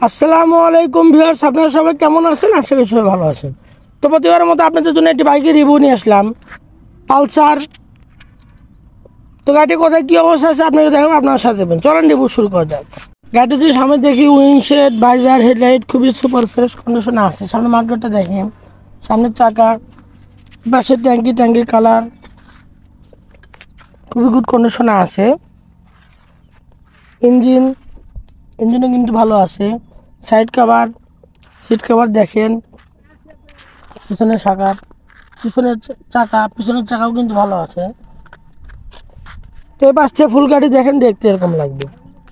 আসসালামু আলাইকুম ভিউয়ার্স, আপনারা সবাই কেমন আছেন? আশা করি সবাই ভালো আছেন। তো প্রতিবারের মতো আপনাদের জন্য একটি বাইকের রিভিউ নিয়ে আসলাম, পালসার। তো গাড়িটি কোথায় কী অবস্থা আছে আপনারা দেখেন, আপনার সাথে দেবেন। চলেন রিভিউ শুরু করা যাক। গাড়িটি যদি সামনে দেখি, উইন্ডশেড, ভাইজার, হেডলাইট খুবই সুপার ফ্রেশ কন্ডিশনে আছে। সামনে মার্কেটটা দেখেন, সামনের চাকা, পাশের ট্যাঙ্কির কালার খুবই গুড কন্ডিশনে আছে। ইঞ্জিনও কিন্তু ভালো আছে। সাইড কভার, সিট কভার দেখেন, পিছনের চাকাও কিন্তু ভালো আছে। তো এই পাশে ফুল গাড়ি দেখেন, দেখতে এরকম লাগবে।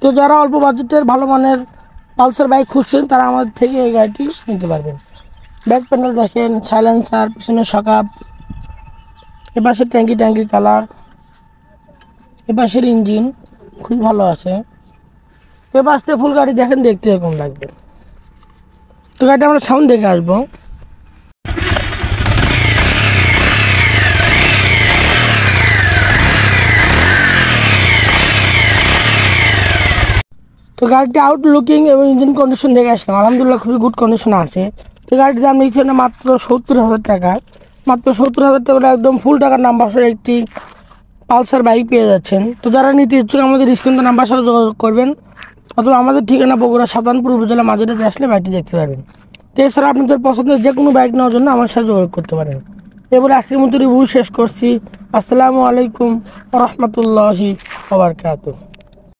তো যারা অল্প বাজেটের ভালো মানের পালসার বাইক খুঁজছেন তারা আমাদের থেকে এই গাড়িটি নিতে পারবেন। ব্যাক প্যানেল দেখেন, সাইলেন্সার, পিছনের সকাপ, এপাশের ট্যাঙ্কির কালার, এপাশের ইঞ্জিন খুবই ভালো আছে। তো এ পাশে ফুল গাড়ি দেখেন, দেখতে এরকম লাগবে। তো গাড়িটা আমরা সাউন্ড দেখে আসবো। তো গাড়িটি আউটলুকিং এবং ইঞ্জিন কন্ডিশন দেখে আসলাম, আলহামদুলিল্লাহ খুবই গুড কন্ডিশনে আছে। তো গাড়ির দাম নিচ্ছে না মাত্র 70,000 টাকা। মাত্র 70,000 টাকা একদম ফুল টাকার নাম্বার সহ একটি পালসার বাইক পেয়ে যাচ্ছেন। তো যারা নিতে ইচ্ছুক আমাদের স্ক্রিনে নাম্বার সাথে যোগাযোগ করবেন, অথবা আমাদের ঠিকানা বগুড়া সাধারণপুর উপজেলা মাঝেরাতে আসলে বাইকটি দেখতে পারবেন। তো এছাড়া আপনাদের পছন্দের যে কোনো বাইক নেওয়ার জন্য আমার সাথে যোগাযোগ করতে পারেন। এবারে আজকের মতো রিভিউ শেষ করছি। আসসালামু আলাইকুম ওয়া রাহমাতুল্লাহি ওয়া বারাকাতুহু।